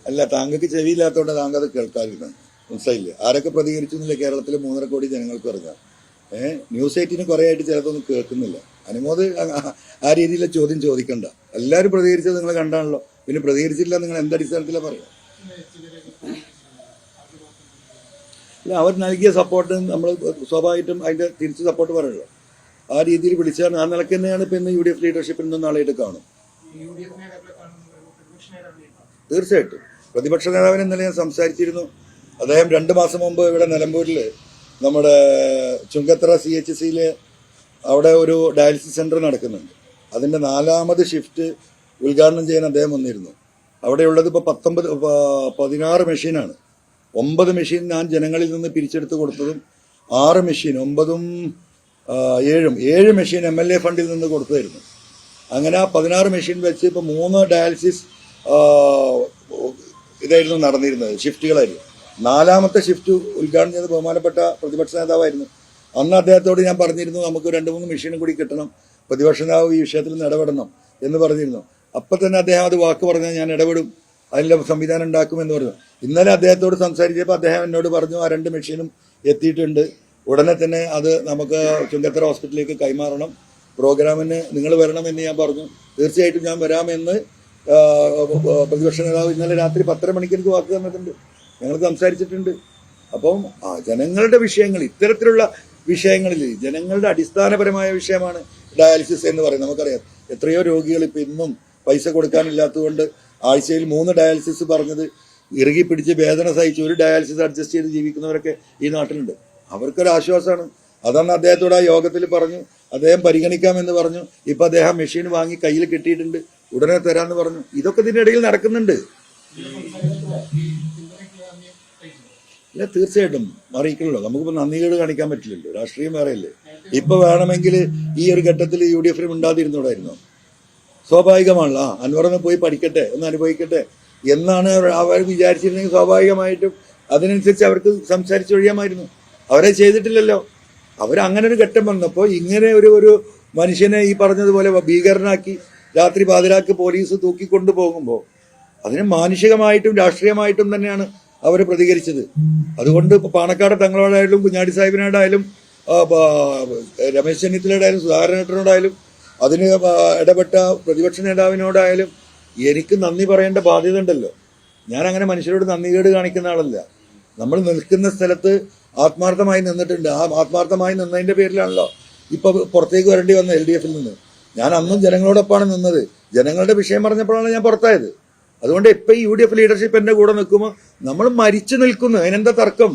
അല്ല, താങ്കൾക്ക് ചെവിയില്ലാത്തതുകൊണ്ട് താങ്കൾ അത് കേൾക്കാതിരുന്നത് മനസ്സിലായില്ലേ? ആരൊക്കെ പ്രതികരിച്ചു എന്നില്ല കേരളത്തിലെ 3.5 കോടി ജനങ്ങൾക്ക് അറിഞ്ഞാൽ. ന്യൂസ് 18 കുറെ ആയിട്ട് ചിലതൊന്നും കേൾക്കുന്നില്ല. അനുമോദ് ആ രീതിയിലെ ചോദ്യം ചോദിക്കണ്ട. എല്ലാവരും പ്രതികരിച്ചത് നിങ്ങൾ കണ്ടാണല്ലോ. പിന്നെ പ്രതികരിച്ചില്ല നിങ്ങൾ എന്തടിസ്ഥാനത്തിലാണ് പറയാം? അല്ല, അവർ നൽകിയ സപ്പോർട്ട് നമ്മൾ സ്വാഭാവികമായിട്ടും അതിന്റെ തിരിച്ച് സപ്പോർട്ട് പറയുള്ളൂ. ആ രീതിയിൽ വിളിച്ചാൽ ആ നിലയ്ക്ക് തന്നെയാണ് ഇപ്പൊ ഇന്ന് UDF ലീഡർഷിപ്പിൽ നിന്ന് നാളെയായിട്ട് കാണും. തീർച്ചയായിട്ടും പ്രതിപക്ഷ നേതാവിനെ ഇന്നലെ ഞാൻ സംസാരിച്ചിരുന്നു. അദ്ദേഹം 2 മാസം മുമ്പ് ഇവിടെ നിലമ്പൂരിൽ നമ്മുടെ ചുങ്കത്തറ CHCയിൽ അവിടെ ഒരു ഡയാലിസിസ് സെന്റർ നടക്കുന്നുണ്ട്. അതിന്റെ 4ാമത് ഷിഫ്റ്റ് ഉദ്ഘാടനം ചെയ്യാൻ അദ്ദേഹം വന്നിരുന്നു. അവിടെയുള്ളത് ഇപ്പോൾ 16 മെഷീനാണ്. 9 മെഷീൻ ഞാൻ ജനങ്ങളിൽ നിന്ന് പിരിച്ചെടുത്ത് കൊടുത്തതും 6 മെഷീൻ 9ഉം 7 മെഷീൻ MLA ഫണ്ടിൽ നിന്ന് കൊടുത്തായിരുന്നു. അങ്ങനെ ആ 16 മെഷീൻ വെച്ച് ഇപ്പോൾ 3 ഡയാലിസിസ് ഇതായിരുന്നു നടന്നിരുന്നത്, ഷിഫ്റ്റുകളായിരുന്നു. 4ാമത്തെ ഷിഫ്റ്റ് ഉദ്ഘാടനം ചെയ്ത് ബഹുമാനപ്പെട്ട പ്രതിപക്ഷ നേതാവായിരുന്നു. അന്ന് അദ്ദേഹത്തോട് ഞാൻ പറഞ്ഞിരുന്നു നമുക്ക് 2-3 മെഷീനും കൂടി കിട്ടണം, പ്രതിപക്ഷ നേതാവ് ഈ വിഷയത്തിൽ നിന്ന് ഇടപെടണം എന്ന് പറഞ്ഞിരുന്നു. അപ്പം തന്നെ അദ്ദേഹം അത് വാക്ക് പറഞ്ഞാൽ ഞാൻ ഇടപെടും, അതിനുള്ള സംവിധാനം ഉണ്ടാക്കുമെന്ന് പറഞ്ഞു. ഇന്നലെ അദ്ദേഹത്തോട് സംസാരിച്ചപ്പോൾ അദ്ദേഹം എന്നോട് പറഞ്ഞു ആ 2 മെഷീനും എത്തിയിട്ടുണ്ട്, ഉടനെ തന്നെ അത് നമുക്ക് ചുങ്കത്തറ ഹോസ്പിറ്റലിലേക്ക് കൈമാറണം, പ്രോഗ്രാമിന് നിങ്ങൾ വരണമെന്ന് ഞാൻ പറഞ്ഞു. തീർച്ചയായിട്ടും ഞാൻ വരാമെന്ന് പ്രതിപക്ഷ നേതാവ് ഇന്നലെ രാത്രി 10:30 മണിക്ക് എനിക്ക് വാക്ക് തന്നിട്ടുണ്ട്. ഞങ്ങൾ സംസാരിച്ചിട്ടുണ്ട്. അപ്പം ജനങ്ങളുടെ വിഷയങ്ങൾ, ഇത്തരത്തിലുള്ള വിഷയങ്ങളിൽ ജനങ്ങളുടെ അടിസ്ഥാനപരമായ വിഷയമാണ് ഡയാലിസിസ് എന്ന് പറയുന്നത്. നമുക്കറിയാം എത്രയോ രോഗികൾ ഇപ്പം ഇന്നും പൈസ കൊടുക്കാനില്ലാത്തതുകൊണ്ട് ആഴ്ചയിൽ 3 ഡയാലിസിസ് പറഞ്ഞത് ഇറുകി പിടിച്ച് വേദന സഹിച്ച് ഒരു ഡയാലിസിസ് അഡ്ജസ്റ്റ് ചെയ്ത് ജീവിക്കുന്നവരൊക്കെ ഈ നാട്ടിലുണ്ട്. അവർക്കൊരു ആശ്വാസമാണ്. അതാണ് അദ്ദേഹത്തോട് ആ യോഗത്തിൽ പറഞ്ഞു. അദ്ദേഹം പരിഗണിക്കാമെന്ന് പറഞ്ഞു. ഇപ്പം അദ്ദേഹം മെഷീൻ വാങ്ങി കയ്യിൽ കിട്ടിയിട്ടുണ്ട്, ഉടനെ തരാമെന്ന് പറഞ്ഞു. ഇതൊക്കെ ഇതിനിടയിൽ നടക്കുന്നുണ്ട്. ഇല്ല, തീർച്ചയായിട്ടും അറിയിക്കണല്ലോ. നമുക്കിപ്പോൾ നന്ദികേട് കാണിക്കാൻ പറ്റില്ലല്ലോ, രാഷ്ട്രീയം വേറെയല്ലേ. ഇപ്പൊ വേണമെങ്കിൽ ഈ ഒരു ഘട്ടത്തിൽ UDF ഉണ്ടാതിരുന്നോടായിരുന്നു. സ്വാഭാവികമാണല്ലോ. അൻവറൊന്ന് പോയി പഠിക്കട്ടെ, ഒന്ന് അനുഭവിക്കട്ടെ എന്നാണ് അവർ വിചാരിച്ചിരുന്നെങ്കിൽ സ്വാഭാവികമായിട്ടും അതിനനുസരിച്ച് അവർക്ക് സംസാരിച്ചൊഴിയാമായിരുന്നു. അവരെ ചെയ്തിട്ടില്ലല്ലോ. അവരങ്ങനെ ഒരു ഘട്ടം വന്നപ്പോൾ ഇങ്ങനെ ഒരു മനുഷ്യനെ ഈ പറഞ്ഞതുപോലെ ഭീകരനാക്കി രാത്രി പാതിരാക്ക് പോലീസ് തൂക്കിക്കൊണ്ടു പോകുമ്പോൾ അതിന് മാനുഷികമായിട്ടും രാഷ്ട്രീയമായിട്ടും തന്നെയാണ് അവർ പ്രതികരിച്ചത്. അതുകൊണ്ട് ഇപ്പൊ പാണക്കാട് തങ്ങളോടായാലും കുഞ്ഞാടി സാഹിബിനോടായാലും രമേശ് ചെന്നിത്തലയോടായാലും സുധാകരനോടായാലും അതിന് ഇടപെട്ട പ്രതിപക്ഷ നേതാവിനോടായാലും എനിക്ക് നന്ദി പറയേണ്ട ബാധ്യത ഉണ്ടല്ലോ. ഞാൻ അങ്ങനെ മനുഷ്യരോട് നന്ദികേട് കാണിക്കുന്ന ആളല്ല. നമ്മൾ നിൽക്കുന്ന സ്ഥലത്ത് ആത്മാർത്ഥമായി നിന്നിട്ടുണ്ട്. ആ ആത്മാർത്ഥമായി നിന്നതിന്റെ പേരിലാണല്ലോ ഇപ്പൊ പുറത്തേക്ക് വരേണ്ടി വന്ന LDF-ൽ നിന്ന്. ഞാൻ അന്നും ജനങ്ങളോടൊപ്പമാണ് നിന്നത്. ജനങ്ങളുടെ വിഷയം പറഞ്ഞപ്പോഴാണ് ഞാൻ പുറത്തായത്. അതുകൊണ്ട് ഇപ്പൊ ഈ UDF ലീഡർഷിപ്പ് എന്റെ കൂടെ നിൽക്കുമ്പോൾ നമ്മൾ മരിച്ചു നിൽക്കുന്നു. അതിനെന്താ തർക്കം?